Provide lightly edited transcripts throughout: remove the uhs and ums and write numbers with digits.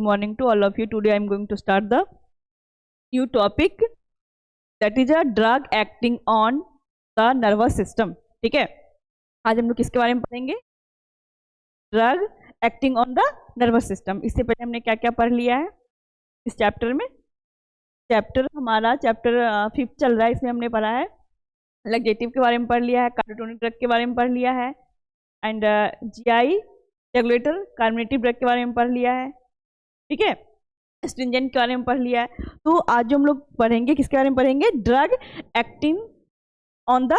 morning to all of you. Today I am going to start the new topic, that is a drug acting on the nervous system. ठीक है, आज हम लोग किसके बारे में पढ़ेंगे? Drug acting on the nervous system. इससे पहले हमने क्या क्या पढ़ लिया है इस चैप्टर में? हमारा चैप्टर 5th चल रहा है। इसमें हमने पढ़ा है लैक्सेटिव के बारे में पढ़ लिया है, कार्बोटोनिक ड्रग के बारे में पढ़ लिया है, एंड जीआई रेगुलेटर कार्बोनेटिव ड्रग के बारे में पढ़ लिया है। ठीक है, स्ट्रिंजेंट के बारे में पढ़ लिया है। तो आज जो हम लोग पढ़ेंगे किसके बारे में पढ़ेंगे? Drug acting on the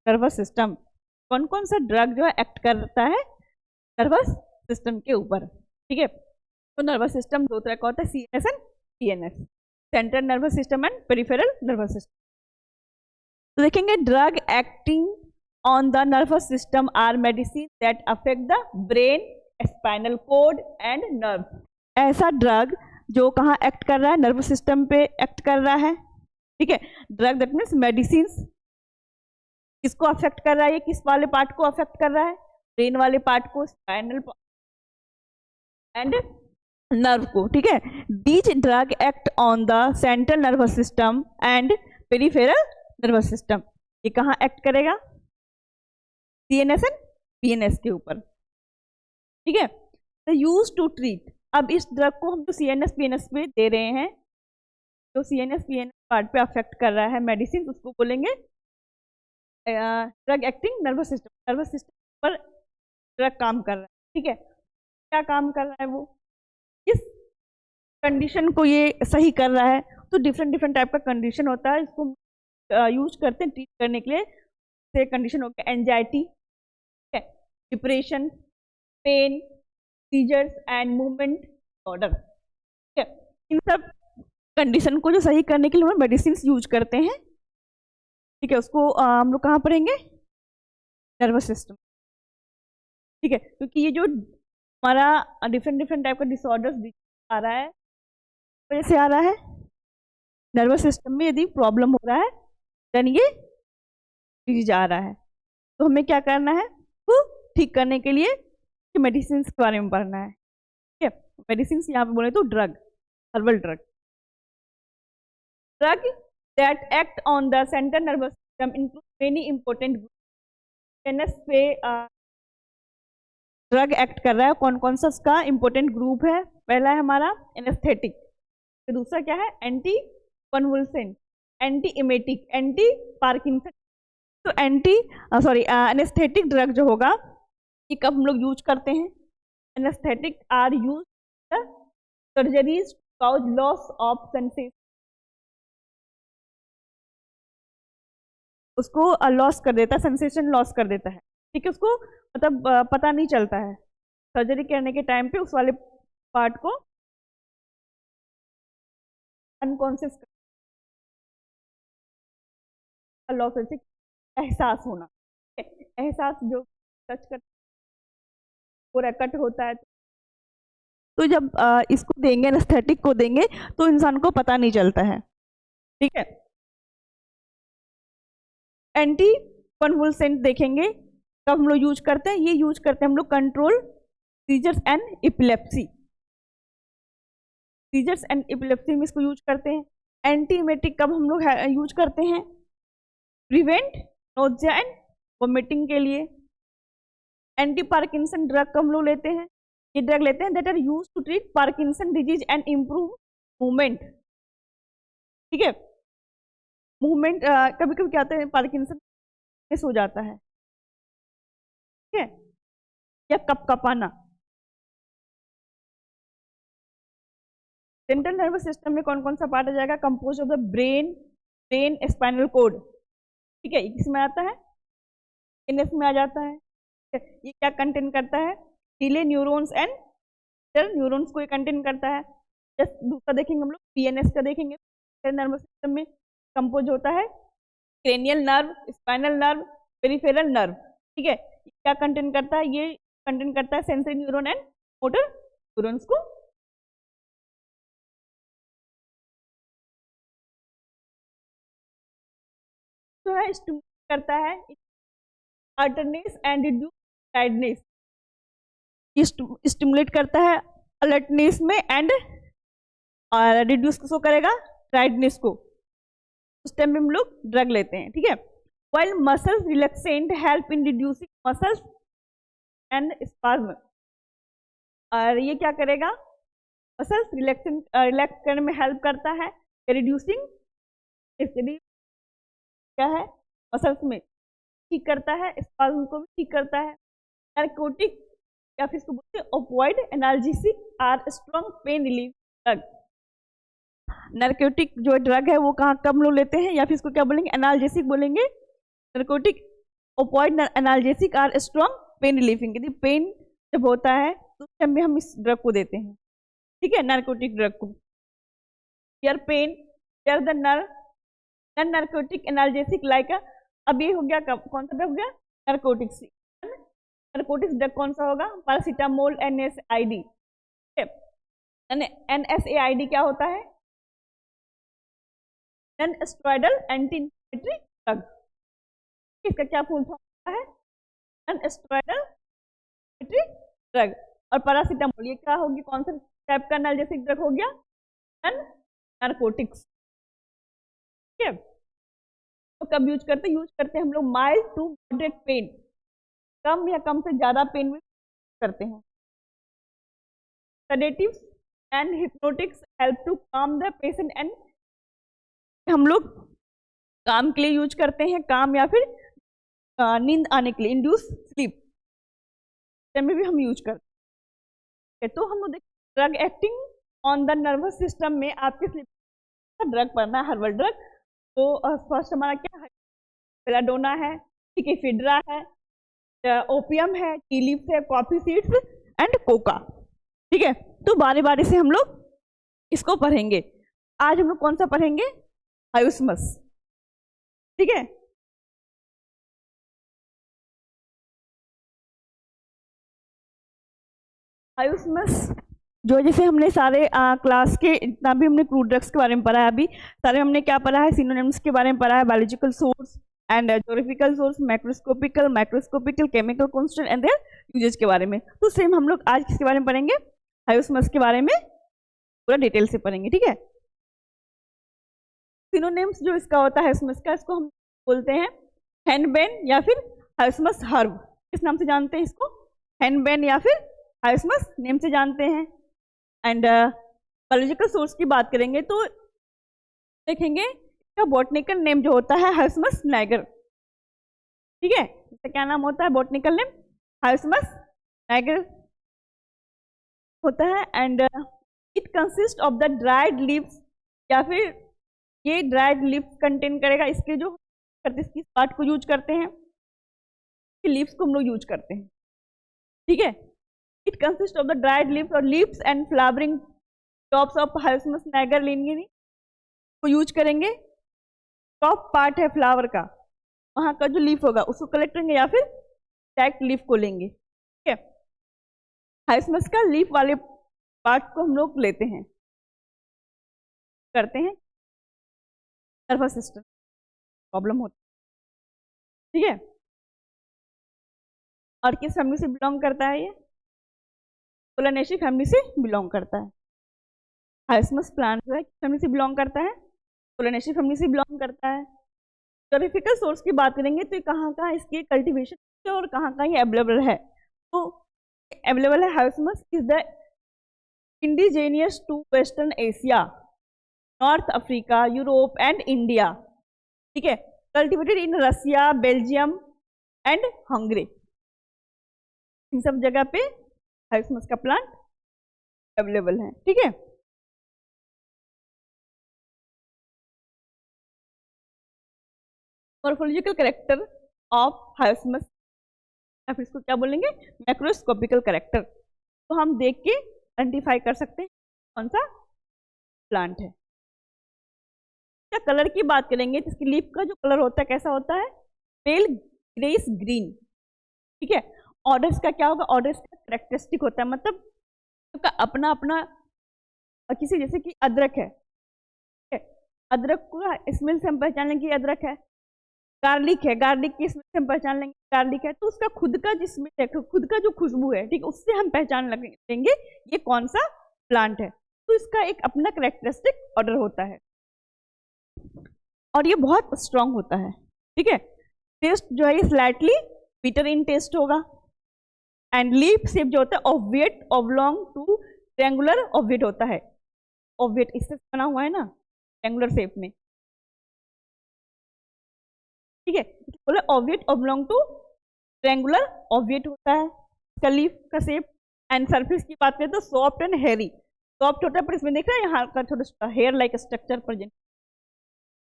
nervous system. कौन कौन सा ड्रग जो है एक्ट करता है नर्वस सिस्टम के ऊपर। ठीक है, तो नर्वस सिस्टम दो तरह का होता है, CNS and PNS, central nervous system and peripheral nervous system. तो देखेंगे drug acting on the nervous system are medicine that affect the brain, spinal cord and nerve. ऐसा ड्रग जो कहाँ एक्ट कर रहा है? नर्वस सिस्टम पे एक्ट कर रहा है। ठीक है, ड्रग दैट मीन्स मेडिसिन किसको अफेक्ट कर रहा है? ये किस वाले पार्ट को अफेक्ट कर रहा है? ब्रेन वाले पार्ट को, स्पाइनल एंड नर्व को। ठीक है, these drug act on the central nervous system and peripheral nervous system. ये कहाँ एक्ट करेगा? सीएनएस एंड पीएनएस के ऊपर। ठीक है, तो यूज टू ट्रीट। अब इस ड्रग को हम जो सीएनएस पीएनएस पे दे रहे हैं, जो सीएनएस पीएनएस पार्ट पे अफेक्ट कर रहा है मेडिसिन, उसको बोलेंगे drug acting nervous system. Nervous system पर ड्रग काम कर रहा है। ठीक है, क्या काम कर रहा है वो? किस कंडीशन को ये सही कर रहा है? तो डिफरेंट डिफरेंट टाइप का कंडीशन होता है, इसको यूज करते हैं ट्रीट करने के लिए। से कंडीशन हो गया anxiety, depression, pain, seizures and movement disorder. ठीक है, इन सब कंडीशन को जो सही करने के लिए हम मेडिसिन यूज करते हैं। ठीक है, उसको हम लोग कहाँ पढ़ेंगे? Nervous system. ठीक है, क्योंकि ये जो हमारा डिफरेंट डिफरेंट टाइप का डिसऑर्डर्स आ रहा है, वजह से आ रहा है नर्वस सिस्टम में यदि प्रॉब्लम हो रहा है, देन ये डिजीज आ रहा है। तो हमें क्या करना है? वो ठीक करने के लिए मेडिसिन के बारे में पढ़ना है। ठीक है, मेडिसिन यहाँ पे बोले तो drug, herbal drug. Drug that act on the central nervous system include many important groups पे ड्रग एक्ट कर रहा है। कौन कौन सा उसका इंपॉर्टेंट ग्रुप है? पहला है हमारा एनेस्थेटिक, तो दूसरा क्या है? Anti convulsant, anti emetic, anti Parkinson. तो एनेस्थेटिक ड्रग जो होगा ये कब हम लोग यूज करते हैं? Anesthetic are use surgeries cause loss of sensation. उसको लॉस कर देता है, सेंसेशन लॉस कर देता है। ठीक है, उसको मतलब पता नहीं चलता है। सर्जरी करने के टाइम पे उस वाले पार्ट को अनकॉन्शियस लॉस होती, एहसास होना। एहसास जो टच कर पूरा कट होता है। तो जब इसको देंगे, एनेस्थेटिक को देंगे, तो इंसान को पता नहीं चलता है। ठीक है, एंटी कन्वुल्सेंट देखेंगे कब हम लोग यूज करते हैं? ये यूज करते हैं हम लोग control seizures and epilepsy. Seizures and epilepsy में इसको यूज करते हैं। एंटीमेटिक कब हम लोग यूज करते हैं? प्रिवेंट नोजिया एंड वोमिटिंग के लिए। एंटी पार्किंसन ड्रग कब हम लोग लेते हैं? ये ड्रग लेते हैं that are use to treat Parkinson disease and improve movement. ठीक है, मूवमेंट कभी कभी क्या होता है, पार्किंसन हो जाता है। ठीक है, या कपकपाना। सेंट्रल नर्वस सिस्टम में कौन कौन सा पार्ट आ जाएगा? Compose of the brain, spinal code. ठीक है, इसमें आता है, एनएस में आ जाता है। ये क्या कंटेन करता है? डिले न्यूरॉन्स एंड न्यूरॉन्स को ये कंटेन करता है। जस्ट दूसरा देखेंगे हम लोग, पीएनएस का देखेंगे। नर्वस सिस्टम में कंपोज होता है cranial nerve, spinal nerve, peripheral nerve. ठीक है, क्या कंटेन करता है? ये कंटेन करता है sensory neuron and motor neurons को। जो है स्टिमुलेट करता है अल्टरनेस एंड रिड्यूस टायर्डनेस। स्टिमुलेट करता है अलर्टनेस में एंड रिड्यूस किसको करेगा, टायर्डनेस को, उस टाइम में हम लोग ड्रग लेते हैं, ठीक है। While muscles relaxant help in reducing muscles and spasm, और ये क्या करेगा, मसल्स रिलैक्स करने में हेल्प करता है, रिड्यूसिंग क्या है, मसल्स में ठीक करता है, स्पाज्म को भी ठीक करता है। नारकोटिक या फिर इसको बोलते हैं opioid analgesic are strong pain relief drug. Narcotic जो ड्रग है वो कहाँ कब लोग लेते हैं, या फिर इसको क्या बोलेंगे, एनाल्जेसिक बोलेंगे। Narcotic opioid analgesic are strong pain relieving, यदि पेन जब होता है तो उस टाइम में हम इस ड्रग को देते हैं, ठीक है, नारकोटिक ड्रग को। यार पेन यार the non narcotic analgesic like, अब ये हो गया कौन सा ड्रग हो गया, नारकोटिक्स। नारकोटिक्स ड्रग कौन सा होगा, पैरासीटामोल, NSAID। NSAID क्या होता है, non steroidal anti inflammatory drug, इसका क्या फुल फॉर्म होता है, नॉन स्टेरॉयडल एंटी ड्रग। और पैरासीटामोल ये क्या होगी, कौन सा टाइप का एनाल्जेसिक ड्रग हो गया, नॉन नारकोटिक्स, ठीक है। तो कब यूज करते हैं हम लोग माइल्ड टू मॉडरेट पेन, कम या कम से ज्यादा पेन में करते हैं। Sedatives and hypnotics help to calm the patient and, हम लोग काम के लिए यूज करते हैं, काम या फिर नींद आने के लिए, इंड्यूस स्लीप में भी हम यूज करते हैं। तो हम लोग drug acting on the nervous system में आपके स्लीप का ड्रग पढ़ना है, हर्बल ड्रग। तो फर्स्ट हमारा क्या है, बेलाडोना है, ठीक है, फिड्रा है, ओपियम है, टी लीव्स है, कॉफी सीड्स एंड कोका, ठीक है। तो बारी बारी से हम लोग इसको पढ़ेंगे। आज हम लोग कौन सा पढ़ेंगे, हाइस्मस, ठीक है। हाइस्मस जो जैसे हमने सारे क्लास के इतना भी हमने क्रूड ड्रग्स के बारे में पढ़ा है, अभी सारे हमने क्या पढ़ा है, सिनोनिम्स के बारे में पढ़ा है, biological source and geographical source, microscopical, chemical constant and their uses के बारे में। तो सेम हम लोग आज किसके बारे में पढ़ेंगे, हाइस्मस के बारे में पूरा डिटेल से पढ़ेंगे, ठीक है। सिनोनिम्स जो इसका होता है हाइस्मस का, इसको हम बोलते हैं हेनबेन या फिर हाइस्मस हर्ब, किस नाम से जानते हैं इसको, हेनबेन या फिर हाइस्मस नेम से जानते हैं। एंड बायोलॉजिकल सोर्स की बात करेंगे तो देखेंगे इसका बॉटनिकल नेम जो होता है हाइस्मस नाइगर, ठीक है, इसका क्या नाम होता है, बॉटनिकल नेम हाइस्मस नाइगर होता है। And it consist of the dried leaves, या फिर ये ड्राइड लीव्स कंटेन करेगा, इसके जो किस पार्ट को यूज करते हैं, लीव्स को हम लोग यूज करते हैं, ठीक है। It consist of the dried leaves और leaves and flowering tops of hyoscyamus niger लिनियरी को यूज करेंगे। टॉप पार्ट है फ्लावर का, वहां का जो लीफ होगा उसको कलेक्ट करेंगे या फिर डायरेक्ट लीफ को लेंगे, ठीक है। हाइस्मस का लीफ वाले पार्ट को हम लोग लेते हैं, करते हैं, नर्वस सिस्टम प्रॉब्लम होती है, ठीक है। और किस फैमिली से बिलोंग करता है, ये सोलानेसी फैमिली से बिलोंग करता है। हाइस्मस प्लांट जो है किस फैमिली से बिलोंग करता है, सोलानेसी फैमिली से बिलोंग करता है। ज्योग्राफिकल सोर्स की बात करेंगे तो कहाँ कहाँ इसकी कल्टीवेशन और कहाँ कहाँ ये अवेलेबल है, तो अवेलेबल है hyoscyamus is the indigenous to western Asia, north Africa, Europe and India, ठीक है। Cultivated in Russia, Belgium and Hungary, इन सब जगह पे हाइस्मस का प्लांट अवेलेबल है, ठीक है। मॉर्फोलॉजिकल कैरेक्टर ऑफ हाइस्मस, या फिर इसको क्या बोलेंगे, मैक्रोस्कोपिकल कैरेक्टर, तो हम देख के आइडेंटिफाई कर सकते हैं कौन सा प्लांट है। क्या कलर की बात करेंगे तो इसकी लीफ का जो कलर होता है कैसा होता है, पेल ग्रेस ग्रीन, ठीक है। ऑर्डर्स का क्या होगा, ऑर्डर्स का कैरेक्टरिस्टिक होता है, मतलब का अपना अपना, किसी जैसे कि अदरक है, ठीक है, अदरक को स्मेल से हम पहचान लेंगे कि अदरक है। गार्लिक है, गार्लिक की स्मेल से हम पहचान लेंगे गार्लिक है, तो उसका खुद का जिसमें खुद का जो खुशबू है, ठीक है, उससे हम पहचान लेंगे ये कौन सा प्लांट है, तो इसका एक अपना करेक्टरिस्टिक ऑर्डर होता है और ये बहुत स्ट्रांग होता है। ठीक है, टेस्ट जो है ये स्लाइटली बिटर इन टेस्ट होगा एंड लीफ शेप जो होता है ऑब्विएट ऑब्लॉन्ग टू ट्रायंगुलर ऑब्विएट होता है। ऑब्विएट इससे बना हुआ है ना ट्रायंगुलर शेप में। ठीक है, बोले ऑब्विएट ऑब्लॉन्ग टू ट्रायंगुलर ऑब्विएट होता है इसका लीफ का शेप। एंड सरफेस की बात करें तो सॉफ्ट एंड हेयरी, सॉफ्ट होता है पर इसमें देख रहे हैं यहाँ का छोटा छोटा हेयर लाइक स्ट्रक्चर प्रेजेंट।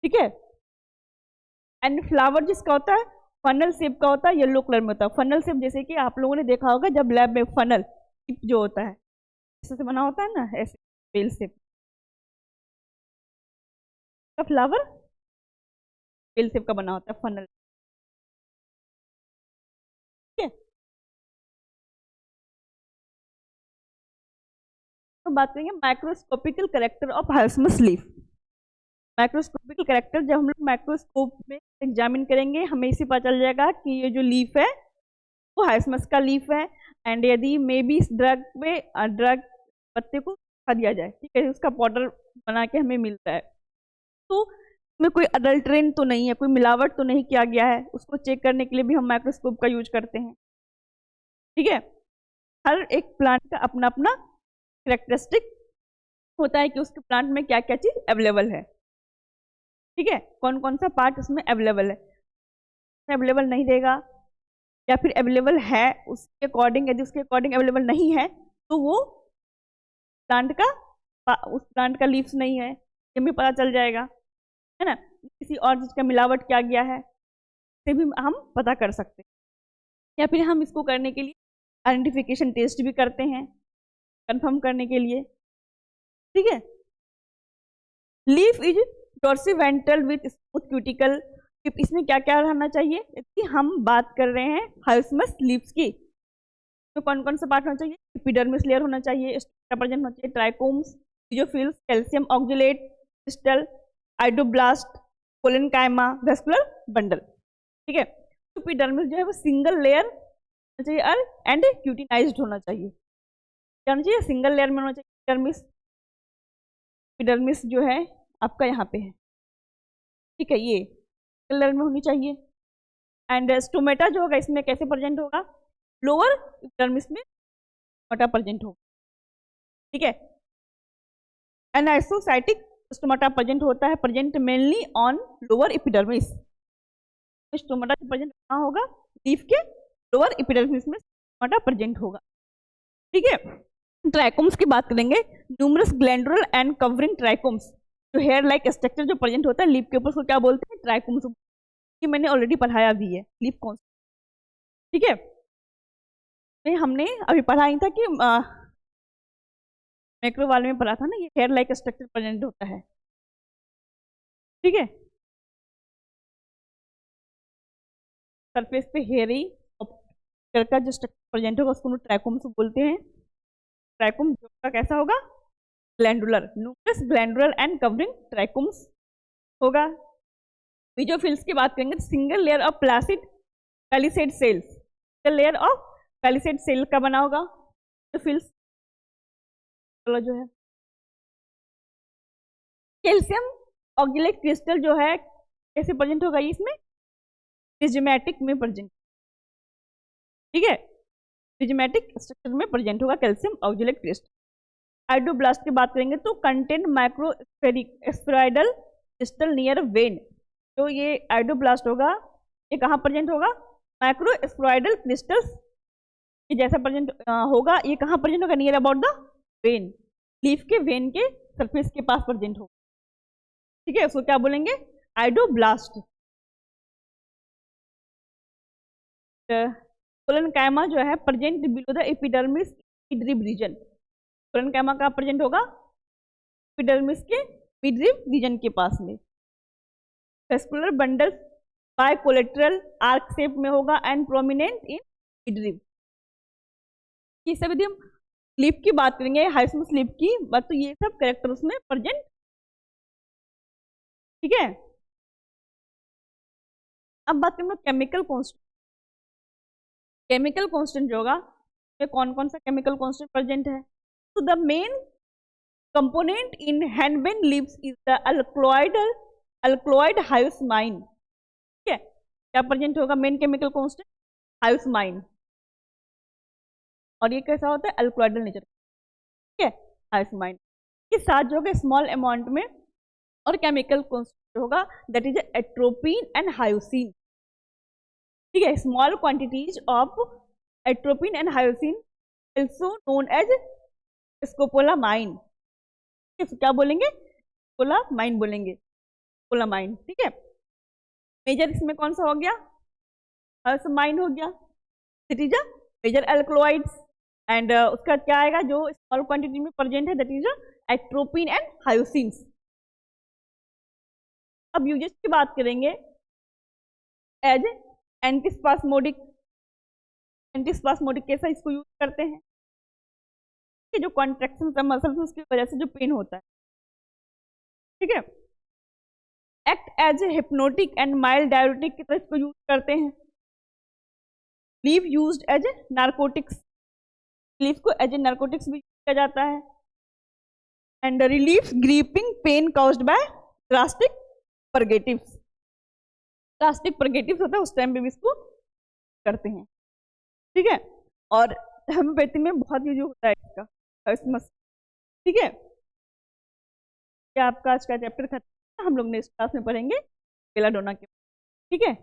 ठीक है, एंड फ्लावर जिसका होता है फनल शेप का होता है, येलो कलर में होता है। फनल शेप जैसे कि आप लोगों ने देखा होगा जब लैब में फनल जो होता है इससे बना होता है ना, ऐसे बेल शेप का फ्लावर बेल शेप का बना होता है फनल। ठीक है, तो बात करेंगे microscopical character of hyoscyamus leaf. Microscopical character जब हम लोग माइक्रोस्कोप में एग्जामिन करेंगे हमें इसे पता चल जाएगा कि ये जो लीफ है वो हाइसमस का लीफ है। एंड यदि मे बी इस ड्रग में ड्रग पत्ते को खा दिया जाए, ठीक है, उसका पाउडर बना के हमें मिलता है, तो इसमें कोई अडल्ट्रेंट तो नहीं है, कोई मिलावट तो नहीं किया गया है, उसको चेक करने के लिए भी हम माइक्रोस्कोप का यूज करते हैं। ठीक है, हर एक प्लांट का अपना अपना कैरेक्टरिस्टिक होता है कि उसके प्लांट में क्या क्या चीज अवेलेबल है। ठीक है, कौन कौन सा पार्ट उसमें अवेलेबल है, अवेलेबल नहीं देगा या फिर अवेलेबल है उसके अकॉर्डिंग, यदि उसके अकॉर्डिंग अवेलेबल नहीं है तो वो प्लांट का उस प्लांट का लीव्स नहीं है, ये भी पता चल जाएगा, है ना। किसी और चीज का मिलावट क्या गया है इसे भी हम पता कर सकते हैं, या फिर हम इसको करने के लिए आइडेंटिफिकेशन टेस्ट भी करते हैं कंफर्म करने के लिए। ठीक है, leaf is dorsiventral with smooth cuticle. इसमें क्या क्या रहना चाहिए, कि हम बात कर रहे हैं हाइसमस लीव्स की, तो कौन कौन सा पार्ट होना चाहिए, एपिडर्मिस लेयर होना चाहिए, प्रेजेंट होना चाहिए, ट्राइकोम्स, फिजियोफिल्स, calcium oxalate crystal, idioblast, collenchyma, vascular bundle. ठीक है, एपिडर्मिस जो है वो सिंगल लेयर होना चाहिए एंड क्यूटिनाइज्ड होना चाहिए, क्या होना चाहिए, सिंगल लेयर में होना चाहिए एपिडर्मिस। एपिडर्मिस जो है आपका यहाँ पे है, ठीक है, ये कलर में होनी चाहिए। एंड स्टोमेटा जो होगा इसमें कैसे प्रेजेंट होगा, लोअर एपिडर्मिस में स्टोमेटा प्रेजेंट होगा। ठीक है, एनाइसोसाइटिक स्टोमेटा प्रेजेंट होता है, present mainly on lower epidermis. Stomata present कहाँ होगा, लीफ के लोअर एपिडर्मिस में स्टोमेटा प्रेजेंट होगा। ठीक है, ट्राइकोम्स की बात करेंगे, numerous glandular and covering trichomes, जो हेयर लाइक स्ट्रक्चर जो प्रेजेंट होता है लीफ के ऊपर, उसको क्या बोलते हैं, ट्राइकोम्स। ये मैंने ऑलरेडी पढ़ाया भी है लीफ कौन। ठीक है, तो हमने अभी पढ़ा ही था कि मैक्रो वाले में पढ़ा था ना, ये हेयर लाइक स्ट्रक्चर प्रेजेंट होता है। ठीक है, सरफेस पे हेयरी का जो स्ट्रक्चर प्रेजेंट होगा उसको ट्राइकोम्स बोलते हैं। ट्राइकोम का कैसा होगा, glandular, nucleus glandular and covering trichomes होगा। मेसोफिल्स की बात करेंगे, single layer of placid palisade cells, single layer of palisade cell का बना होगा मेसोफिल्स जो है। कैल्शियम ऑक्जेलेट क्रिस्टल जो है कैसे प्रेजेंट होगा, इसमें प्रिज्मेटिक में प्रेजेंट। ठीक है, प्रिज्मेटिक स्ट्रक्चर में प्रेजेंट होगा कैल्शियम ऑक्जेलेट क्रिस्टल। आइडोब्लास्ट की बात करेंगे तो कंटेंट माइक्रोस्फेराइडल क्रिस्टल नियर वेन, तो ये आइडोब्लास्ट होगा, ये कहाँ प्रेजेंट होगा, माइक्रोस्फेराइडल क्रिस्टल्स ये जैसा प्रेजेंट होगा, ये कहाँ प्रेजेंट होगा, near about the when, leaf के वेन के सरफेस के पास प्रेजेंट होगा। ठीक है, उसको क्या बोलेंगे, आइडोब्लास्ट। कोलेनकाइमा जो है present below the epidermis midrib region, collenchyma कहाँ प्रेजेंट होगा, एपिडर्मिस के मिडरिब रीजन के पास में। Vascular bundle bicollateral arc shape में होगा एंड प्रोमिनेंट इन मिडरिब। ये सब यदि हम लीफ की बात करेंगे, हाइसमस लीफ की बात, तो ये सब कैरेक्टर उसमें प्रेजेंट। ठीक है, अब बात करेंगे केमिकल कांस्टेंट। केमिकल कांस्टेंट जो होगा, कौन कौन सा केमिकल कांस्टेंट प्रेजेंट है, तो the main component in henbane leaves is the alkaloid hyoscyamine. ठीक है, क्या प्रेजेंट होगा मेन केमिकल कॉन्स्टेंट हायोसमाइन, और ये कैसा होता है अल्कलॉइडल नेचर। ठीक है, हायोसमाइन के साथ जो है स्मॉल अमाउंट में और केमिकल कॉन्स्टेंट होगा that is atropine and hyoscine. ठीक है, small quantities of atropine and hyoscine also known as scopolamine. क्या बोलेंगे स्कोपोलामाइन बोलेंगे, स्कोपोलामाइन। ठीक है, मेजर इसमें कौन सा हो गया हायोसमाइन हो गया, that is major alkaloids, and उसका क्या आएगा जो स्मॉल क्वांटिटी में प्रेजेंट है that is atropine and hyoscines. अब यूजेस की बात करेंगे एज एंटीस्पास्मोडिक। एंटीस्पास्मोडिक कैसा इसको यूज करते हैं कि जो कॉन्ट्रैक्शन है मसल्स उसकी वजह से जो पेन होता है। ठीक है, act as a hypnotic and mild diuretic की तरह इसको यूज करते हैं। Leave used as a narcotics, leave को एज ए नारकोटिक्स भी किया जाता है। And relieves griping pain caused by drastic purgatives. Drastic purgatives होता है उस टाइम पे भी इसको करते हैं। ठीक है, और होम्योपैथी में बहुत यूज होता है इसका। ठीक है, क्या आपका आज का चैप्टर खत्म, हम लोग नेक्स्ट क्लास में पढ़ेंगे बेलाडोना के। ठीक है।